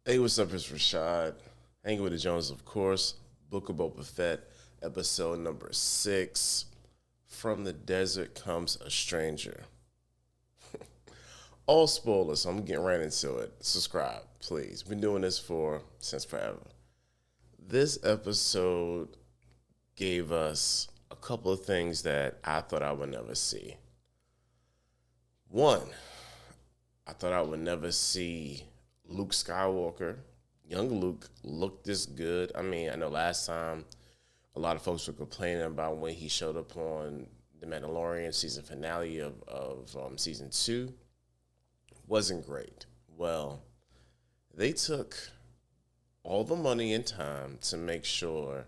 Hey, what's up? It's Rashad. Hanging with the Jones, of course. Book of Boba Fett, episode number 6. From the desert comes a stranger. All spoilers, so I'm getting right into it. Subscribe, please. Been doing this for since forever. This episode gave us a couple of things that I thought I would never see. One, I thought I would never see Luke Skywalker, young Luke, look this good. I mean, I know last time a lot of folks were complaining about when he showed up on the Mandalorian season finale of season 2. Wasn't great. Well, they took all the money and time to make sure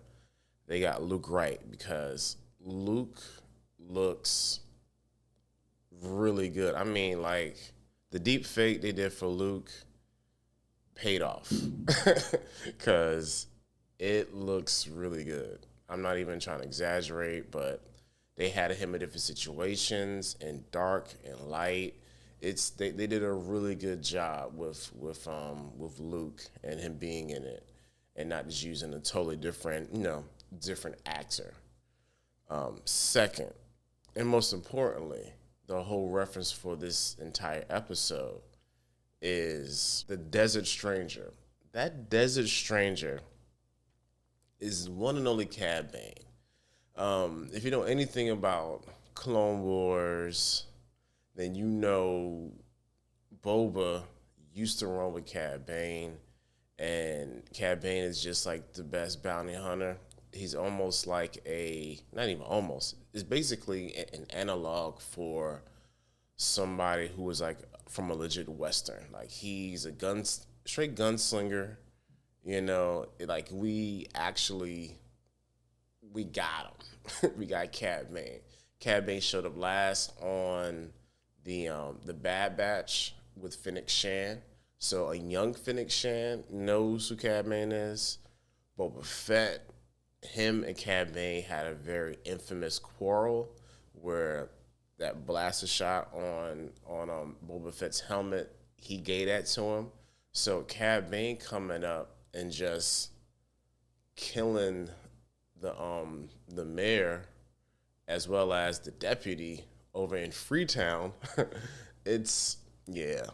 they got Luke right because Luke looks really good. I mean, like the deep fake they did for Luke paid off because it looks really good. I'm not even trying to exaggerate, but they had him in different situations in dark and light. They did a really good job with Luke and him being in it, and not just using a totally different actor. Second, and most importantly, the whole reference for this entire episode is the Desert Stranger. That Desert Stranger is one and only Cabvane. If you know anything about Clone Wars, then you know Boba used to run with Cad Bane, and Cad Bane is just like the best bounty hunter. He's almost like not even almost, it's basically an analog for somebody who was like from a legit Western. Like he's a straight gunslinger, like we got him. We got Cad Bane. Cad Bane showed up last on the Bad Batch with Fennec Shan. So a young Fennec Shan knows who Cad Bane is. Boba Fett, him and Cad Bane had a very infamous quarrel where that blaster shot on Boba Fett's helmet, he gave that to him. So Cad Bane coming up and just killing the mayor as well as the deputy over in Freetown. it's yeah,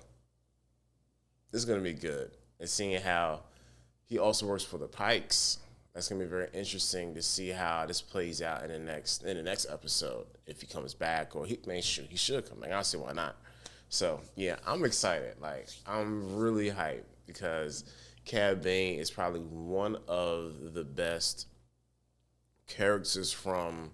it's gonna be good. And seeing how he also works for the Pikes, that's gonna be very interesting to see how this plays out in the next episode. If he comes back, or he should come back. I don't see why not. So yeah, I'm excited. Like I'm really hyped because Cad Bane is probably one of the best characters from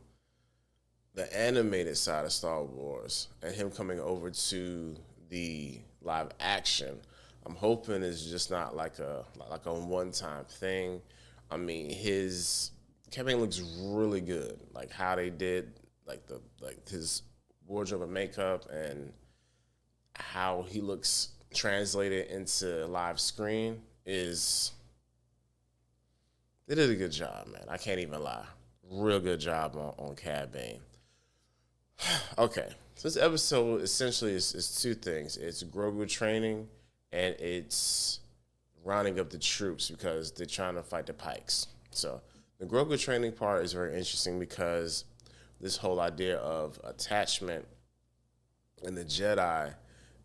the animated side of Star Wars, and him coming over to the live action. I'm hoping it's just not like a one time thing. I mean, his campaign looks really good. Like how they did like his wardrobe and makeup, and how he looks translated into live screen is they did a good job, man. I can't even lie. Real good job on Cad Bane. Okay, so this episode essentially is two things. It's Grogu training, and it's rounding up the troops because they're trying to fight the Pikes. So the Grogu training part is very interesting because this whole idea of attachment in the Jedi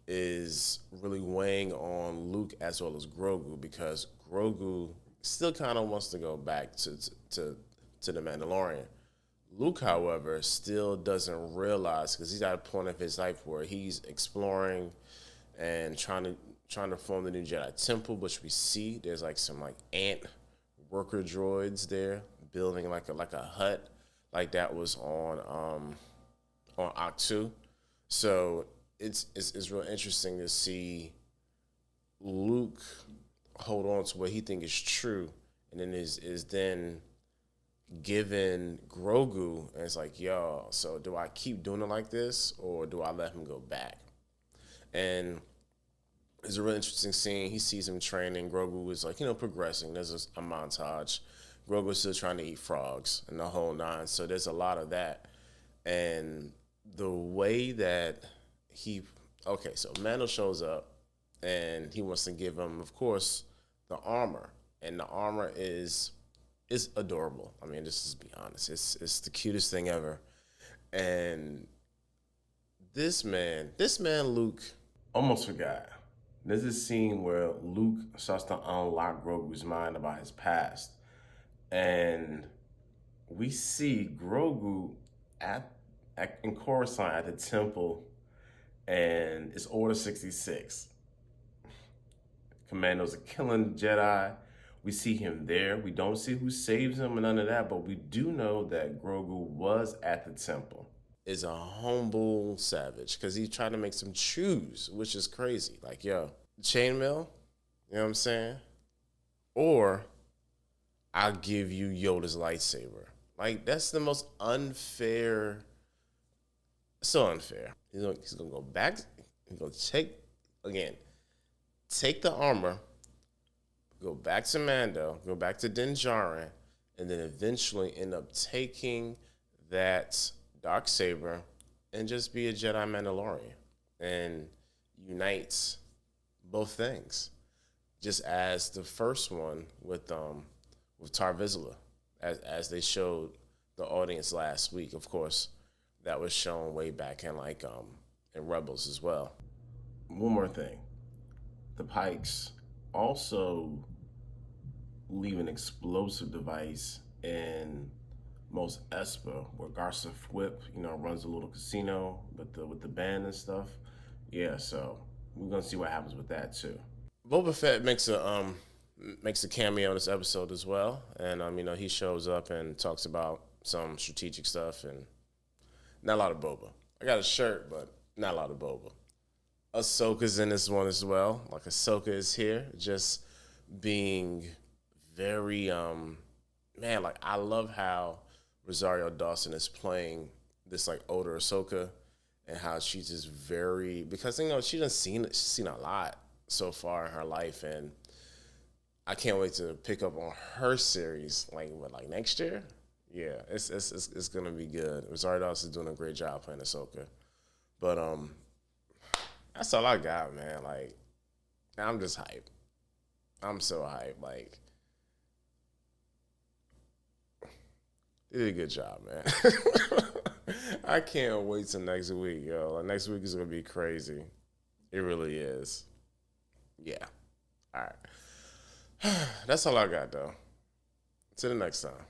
is really weighing on Luke as well as Grogu because Grogu still kind of wants to go back to the Mandalorian. Luke, however, still doesn't realize because he's at a point of his life where he's exploring and trying to form the new Jedi Temple, which we see there's like some like ant worker droids there building like a hut like that was on Octu. So it's real interesting to see Luke hold on to what he think is true, and then is then given Grogu, and it's like, yo, so do I keep doing it like this, or do I let him go back? And it's a really interesting scene. He sees him training. Grogu is like, progressing. There's a montage. Grogu's still trying to eat frogs and the whole nine. So there's a lot of that. And the way that okay, so Mando shows up and he wants to give him, of course, the armor, and the armor is adorable. I mean, just to be honest, it's the cutest thing ever. And this man, Luke, almost forgot. There's this scene where Luke starts to unlock Grogu's mind about his past, and we see Grogu in Coruscant at the temple, and it's Order 66. Commandos are killing Jedi. We see him there. We don't see who saves him and none of that, but we do know that Grogu was at the temple. Is a humble savage because he tried to make some shoes, which is crazy. Like, yo, chainmail, you know what I'm saying? Or I'll give you Yoda's lightsaber. Like, that's the most unfair, so unfair. He's gonna go back, he's gonna take the armor, go back to Mando, go back to Din Djarin, and then eventually end up taking that dark saber and just be a Jedi Mandalorian and unites both things, just as the first one with Tar Vizsla, as they showed the audience last week. Of course, that was shown way back in in Rebels as well. One more thing, the Pikes also leave an explosive device in Mos Espa, where Garson Fwip, runs a little casino with the band and stuff. Yeah, so we're gonna see what happens with that too. Boba Fett makes a cameo in this episode as well, and he shows up and talks about some strategic stuff, and not a lot of Boba. I got a shirt, but not a lot of Boba. Ahsoka's in this one as well. Like, Ahsoka is here, just being very man. Like, I love how Rosario Dawson is playing this like older Ahsoka, and how she's just very, because she's seen a lot so far in her life, and I can't wait to pick up on her series like next year. Yeah, it's gonna be good. Rosario Dawson's doing a great job playing Ahsoka, but that's all I got, man. Like, I'm just hyped. I'm so hyped. Like, they did a good job, man. I can't wait till next week, yo. Like, next week is gonna be crazy. It really is. Yeah. All right. That's all I got, though. Till the next time.